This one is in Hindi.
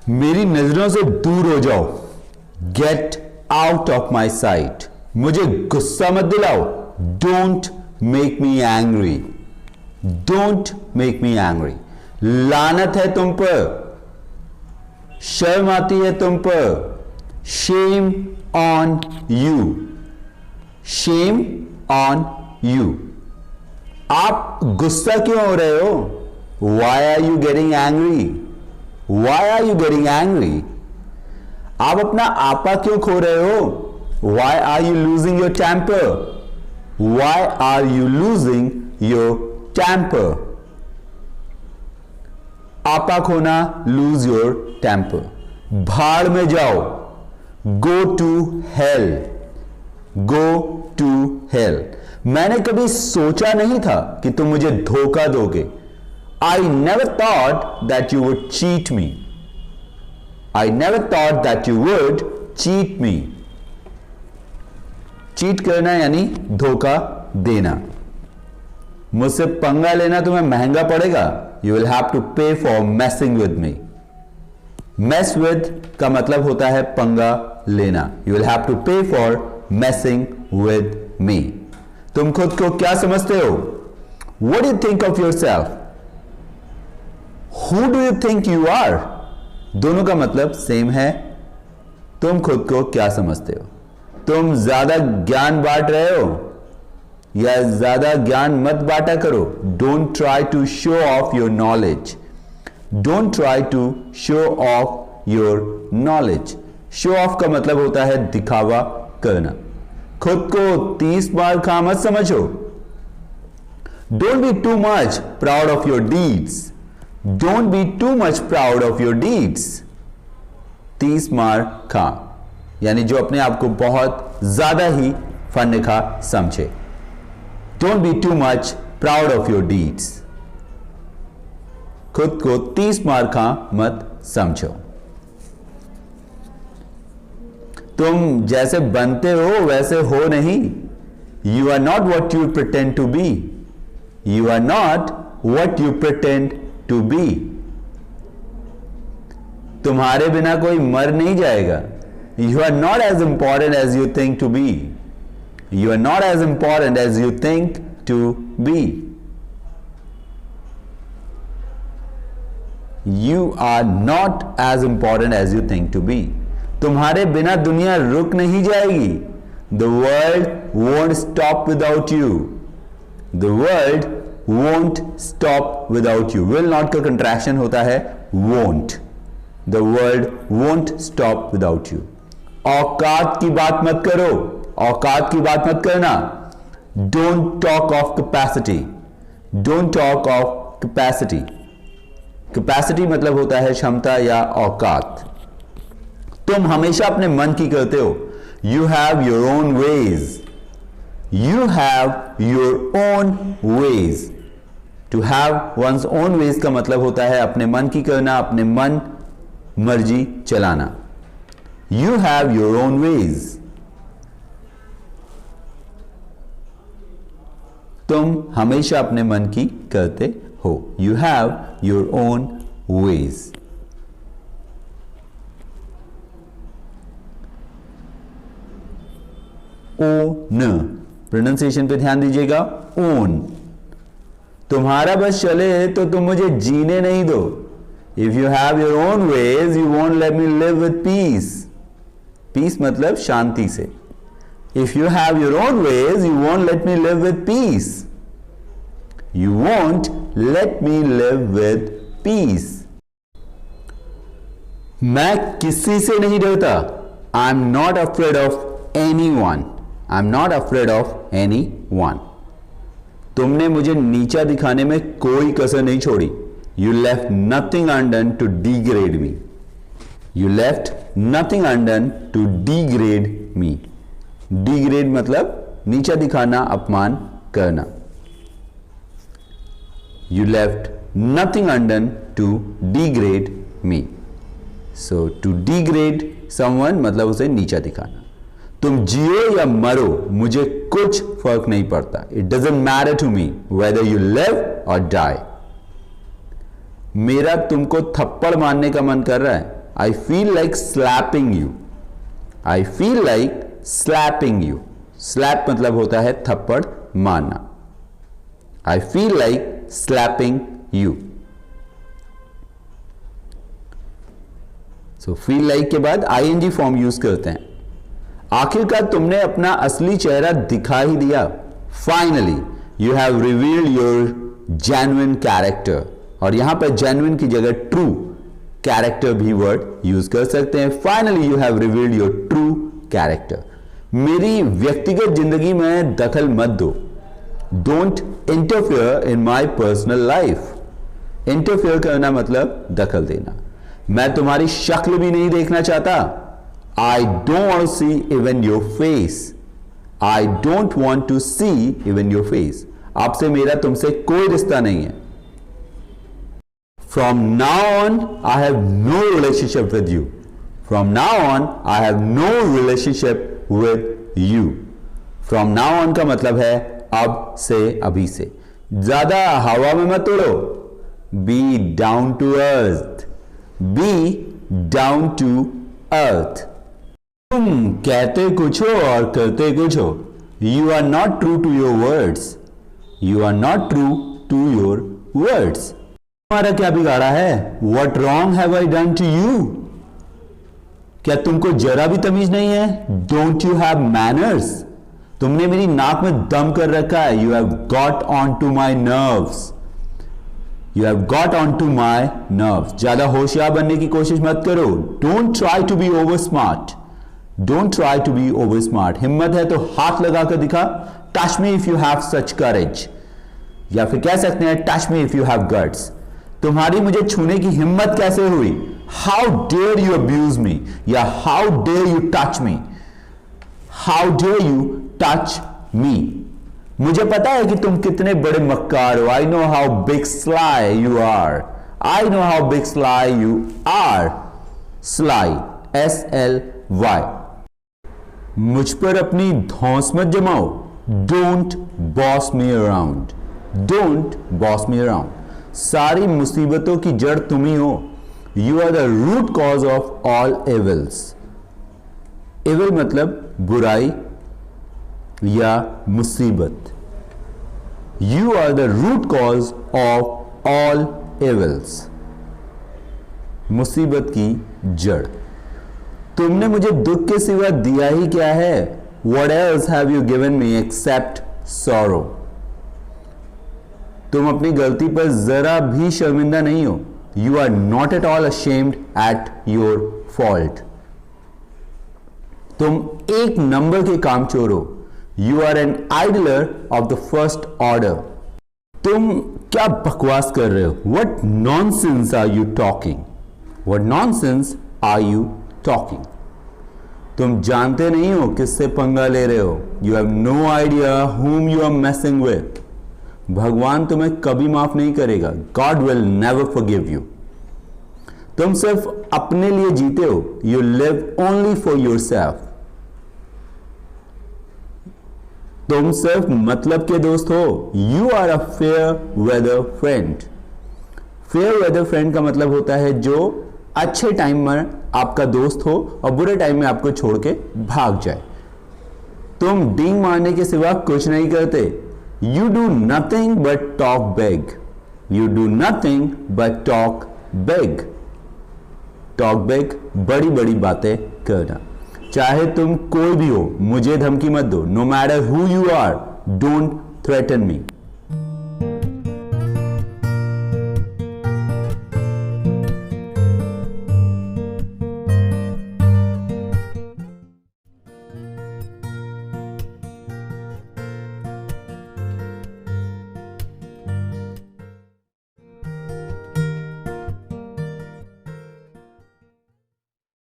मेरी नजरों से दूर हो जाओ। Get out of my sight. मुझे गुस्सा मत दिलाओ। Don't make me angry. Don't make me angry. लानत है तुम पर। शर्म आती है तुम पर। Shame on you. Shame on you. आप गुस्सा क्यों हो रहे हो? Why are you getting angry? Why are you getting angry? आप अपना आपा क्यों खो रहे हो? Why are you losing your temper? Why are you losing your temper? आपा खोना, लूज योर टेम्पर। भाड़ में जाओ। Go to hell. Go to hell. मैंने कभी सोचा नहीं था कि तुम मुझे धोखा दोगे। I never thought that you would cheat me. I never thought that you would cheat me. Cheat करना यानी धोखा देना। मुझसे पंगा लेना तुम्हें महंगा पड़ेगा। You will have to pay for messing with me. Mess with का मतलब होता है पंगा लेना। You will have to pay for messing with me. तुम खुद को क्या समझते हो? What do you think of yourself? Who do you think you are? दोनों का मतलब सेम है। तुम खुद को क्या समझते हो? तुम ज्यादा ज्ञान बांट रहे हो या ज्यादा ज्ञान मत बांटा करो। Don't try to show off your knowledge. Don't try to show off your knowledge. Show off का मतलब होता है दिखावा करना। खुद को 30 बार खा मत समझो। Don't be too much proud of your deeds. Don't be too much proud of your deeds. 30 मार खा यानी जो अपने आप को बहुत ज्यादा ही फन खा समझे। Don't be too much proud of your deeds. खुद को 30 मार खा मत समझो। तुम जैसे बनते हो वैसे हो नहीं। You are not what you pretend to be. You are not what you pretend to be. तुम्हारे बिना कोई मर नहीं जाएगा। You are not as important as you think to be. You are not as important as you think to be. You are not as important as you think to be. तुम्हारे बिना दुनिया रुक नहीं जाएगी। The world won't stop without you. The world won't stop without you. Will not का contraction होता है won't. The world won't stop without you. औकात की बात मत करो। औकात की बात मत करना। Don't talk of capacity. Don't talk of capacity. Capacity मतलब होता है क्षमता या औकात। तुम हमेशा अपने मन की करते हो। You have your own ways. You have your own ways. To have one's own ways का मतलब होता है अपने मन की करना, अपने मन मर्जी चलाना। You have your own ways. तुम हमेशा अपने मन की करते हो। You have your own ways. Own pronunciation पे ध्यान दीजिएगा। ओन। तुम्हारा बस चले तो तुम मुझे जीने नहीं दो। If you have your own ways you won't let me live with peace. Peace मतलब शांति से। If you have your own ways you won't let me live with peace. You won't let me live with peace. मैं किसी से नहीं डरता। I am not afraid of anyone. I am not afraid of anyone. तुमने मुझे नीचा दिखाने में कोई कसर नहीं छोड़ी। You left nothing undone to degrade me. You left nothing undone to degrade me. Degrade मतलब नीचा दिखाना, अपमान करना। You left nothing undone to degrade me. So to degrade someone मतलब उसे नीचा दिखाना। तुम जियो या मरो मुझे कुछ फर्क नहीं पड़ता। It doesn't matter to me whether you live और डाई। मेरा तुमको थप्पड़ मारने का मन कर रहा है। I feel like slapping you, I feel like slapping you. Slap मतलब होता है थप्पड़ मारना। I feel like slapping you. So feel like के बाद आईएनजी फॉर्म यूज करते हैं। आखिरकार तुमने अपना असली चेहरा दिखा ही दिया। Finally you have revealed your genuine character. और यहां पर जेन्युइन की जगह ट्रू कैरेक्टर भी वर्ड यूज कर सकते हैं। Finally you have revealed your true character. मेरी व्यक्तिगत जिंदगी में दखल मत दो। Don't interfere in my personal life. Interfere करना मतलब दखल देना। मैं तुम्हारी शक्ल भी नहीं देखना चाहता। I don't want to see even your face. I don't want to see even your face. आपसे मेरा तुमसे कोई रिश्ता नहीं है। From now on I have no relationship with you. From now on I have no relationship with you. From now on का मतलब है अब से, अभी से। ज्यादा हवा में मत उड़ो। Be down to earth. Be down to earth. तुम कहते कुछ हो और करते कुछ हो। You are not true to your words. You are not true to your words. तुम्हारा क्या बिगाड़ा है? What wrong have I done to you? क्या तुमको जरा भी तमीज नहीं है? Don't you have manners? तुमने मेरी नाक में दम कर रखा है। You have got on to my nerves. You have got on to my nerves. ज्यादा होशियार बनने की कोशिश मत करो। Don't try to be over smart. Don't try to be over smart. हिम्मत है तो हाथ लगाकर दिखा। Touch me if you have such courage. या फिर कह सकते हैं touch me if you have guts. तुम्हारी मुझे छूने की हिम्मत कैसे हुई? How dare you abuse me, या how dare you touch me. How dare you touch me. मुझे पता है कि तुम कितने बड़े मक्कार हो। I know how big sly you are. I know how big sly you are. Sly SLY। मुझ पर अपनी धौंस मत जमाओ। Don't boss me around. Don't boss me around. सारी मुसीबतों की जड़ तुम ही हो। You are the root cause of all evils. Evil मतलब बुराई या मुसीबत। You are the root cause of all evils. मुसीबत की जड़। तुमने मुझे दुख के सिवा दिया ही क्या है? What else have you given me except sorrow? तुम अपनी गलती पर जरा भी शर्मिंदा नहीं हो। You are not at all ashamed at your fault. तुम एक नंबर के कामचोर हो। You are an idler of the first order. तुम क्या बकवास कर रहे हो? What nonsense are you talking? What nonsense are you talking? तुम जानते नहीं हो किससे पंगा ले रहे हो। You have no idea whom you are messing with. भगवान तुम्हें कभी माफ नहीं करेगा। God will never forgive you. तुम सिर्फ अपने लिए जीते हो। You live only for yourself. तुम सिर्फ मतलब के दोस्त हो। You are a fair weather friend. Fair weather friend का मतलब होता है जो अच्छे टाइम में आपका दोस्त हो और बुरे टाइम में आपको छोड़ के भाग जाए। तुम डींग मारने के सिवा कुछ नहीं करते। You do nothing but talk big. You do nothing but talk big. Talk big, बड़ी बड़ी बातें करना। चाहे तुम कोई भी हो, मुझे धमकी मत दो। No matter who you are, don't threaten me.